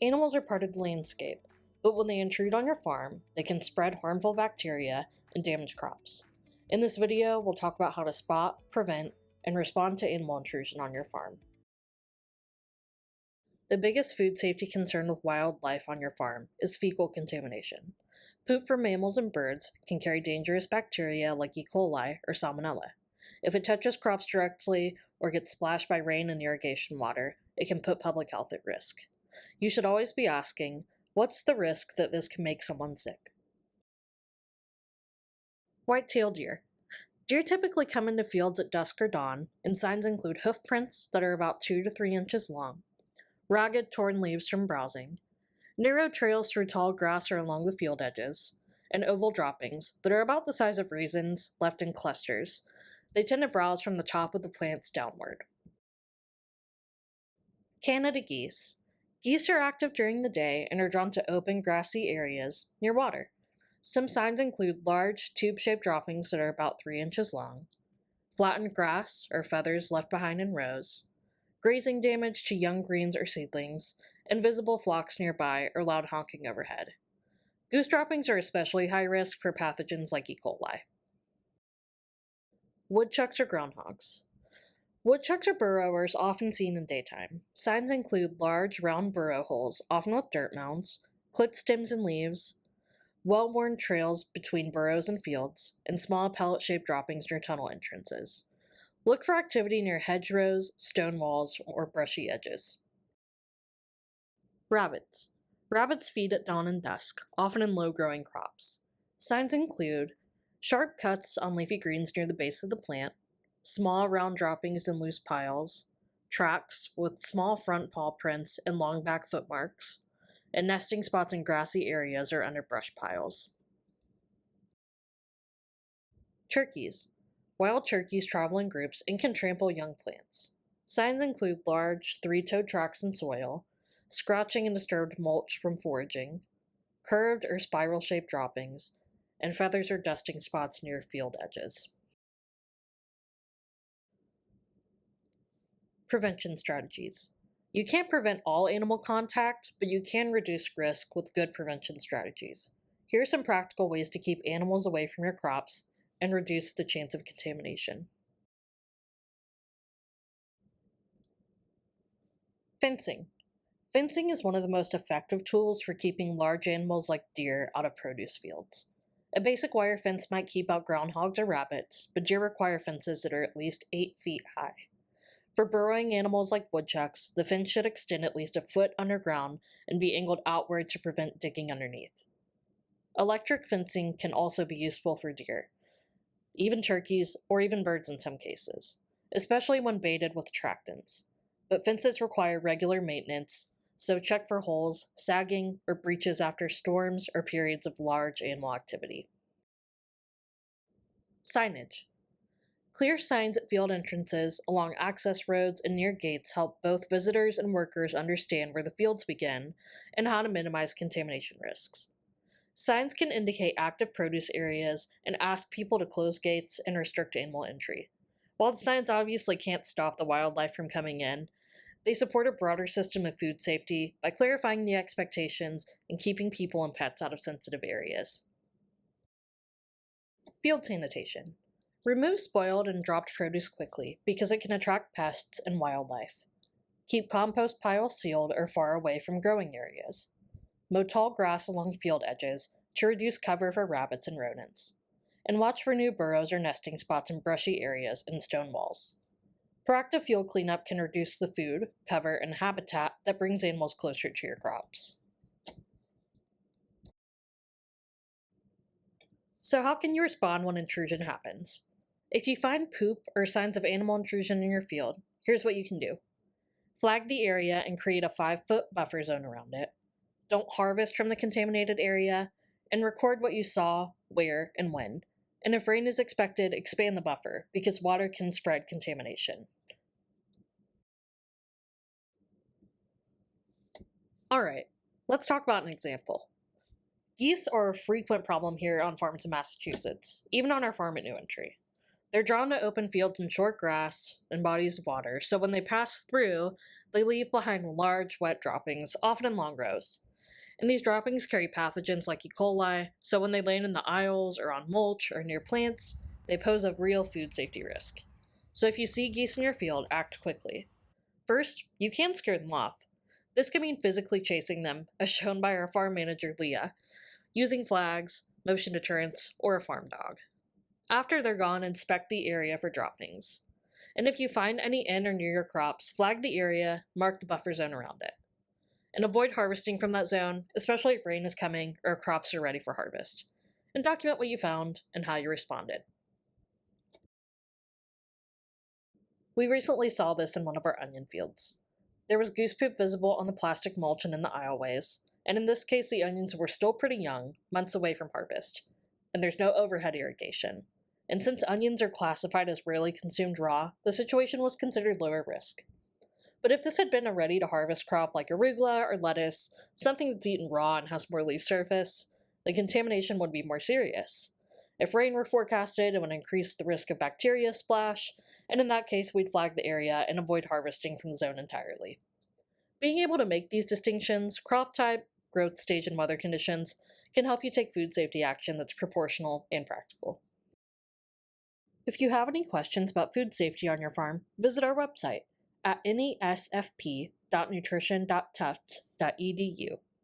Animals are part of the landscape, but when they intrude on your farm, they can spread harmful bacteria and damage crops. In this video, we'll talk about how to spot, prevent, and respond to animal intrusion on your farm. The biggest food safety concern with wildlife on your farm is fecal contamination. Poop from mammals and birds can carry dangerous bacteria like E. coli or Salmonella. If it touches crops directly or gets splashed by rain and irrigation water, it can put public health at risk. You should always be asking, what's the risk that this can make someone sick? White-tailed deer. Deer typically come into fields at dusk or dawn, and signs include hoof prints that are about 2 to 3 inches long, ragged, torn leaves from browsing, narrow trails through tall grass or along the field edges, and oval droppings that are about the size of raisins left in clusters. They tend to browse from the top of the plants downward. Canada geese. Geese are active during the day and are drawn to open, grassy areas near water. Some signs include large, tube-shaped droppings that are about 3 inches long, flattened grass or feathers left behind in rows, grazing damage to young greens or seedlings, and visible flocks nearby or loud honking overhead. Goose droppings are especially high risk for pathogens like E. coli. Woodchucks or groundhogs. Woodchucks are burrowers often seen in daytime. Signs include large, round burrow holes, often with dirt mounds, clipped stems and leaves, well-worn trails between burrows and fields, and small pellet-shaped droppings near tunnel entrances. Look for activity near hedgerows, stone walls, or brushy edges. Rabbits. Rabbits feed at dawn and dusk, often in low-growing crops. Signs include sharp cuts on leafy greens near the base of the plant, small round droppings in loose piles, tracks with small front paw prints and long back foot marks, and nesting spots in grassy areas or under brush piles. Turkeys. Wild turkeys travel in groups and can trample young plants. Signs include large, 3-toed tracks in soil, scratching and disturbed mulch from foraging, curved or spiral-shaped droppings, and feathers or dusting spots near field edges. Prevention strategies. You can't prevent all animal contact, but you can reduce risk with good prevention strategies. Here are some practical ways to keep animals away from your crops and reduce the chance of contamination. Fencing. Fencing is one of the most effective tools for keeping large animals like deer out of produce fields. A basic wire fence might keep out groundhogs or rabbits, but deer require fences that are at least 8 feet high. For burrowing animals like woodchucks, the fence should extend at least a foot underground and be angled outward to prevent digging underneath. Electric fencing can also be useful for deer, even turkeys, or even birds in some cases, especially when baited with attractants. But fences require regular maintenance, so check for holes, sagging, or breaches after storms or periods of large animal activity. Signage. Clear signs at field entrances, along access roads, and near gates help both visitors and workers understand where the fields begin and how to minimize contamination risks. Signs can indicate active produce areas and ask people to close gates and restrict animal entry. While the signs obviously can't stop the wildlife from coming in, they support a broader system of food safety by clarifying the expectations and keeping people and pets out of sensitive areas. Field sanitation. Remove spoiled and dropped produce quickly because it can attract pests and wildlife. Keep compost piles sealed or far away from growing areas. Mow tall grass along field edges to reduce cover for rabbits and rodents. And watch for new burrows or nesting spots in brushy areas and stone walls. Proactive field cleanup can reduce the food, cover, and habitat that brings animals closer to your crops. So how can you respond when intrusion happens? If you find poop or signs of animal intrusion in your field, here's what you can do. Flag the area and create a 5-foot buffer zone around it. Don't harvest from the contaminated area, and record what you saw, where, and when. And if rain is expected, expand the buffer, because water can spread contamination. Alright, let's talk about an example. Geese are a frequent problem here on farms in Massachusetts, even on our farm at New Entry. They're drawn to open fields and short grass and bodies of water, so when they pass through, They leave behind large, wet droppings, often in long rows. And these droppings carry pathogens like E. coli, so when they land in the aisles or on mulch or near plants, they pose a real food safety risk. So if you see geese in your field, act quickly. First, you can scare them off. This can mean physically chasing them, as shown by our farm manager Leah, using flags, motion deterrents, or a farm dog. After they're gone, inspect the area for droppings. And if you find any in or near your crops, flag the area, mark the buffer zone around it. And avoid harvesting from that zone, especially if rain is coming or crops are ready for harvest. And document what you found and how you responded. We recently saw this in one of our onion fields. There was goose poop visible on the plastic mulch and in the aisleways, and in this case the onions were still pretty young, months away from harvest. And there's no overhead irrigation. And since onions are classified as rarely consumed raw, the situation was considered lower risk. But if this had been a ready-to-harvest crop like arugula or lettuce, something that's eaten raw and has more leaf surface, the contamination would be more serious. If rain were forecasted, it would increase the risk of bacteria splash, and in that case we'd flag the area and avoid harvesting from the zone entirely. Being able to make these distinctions, crop type, growth stage, and weather conditions, can help you take food safety action that's proportional and practical. If you have any questions about food safety on your farm, visit our website at nisfp.nutrition.tufts.edu.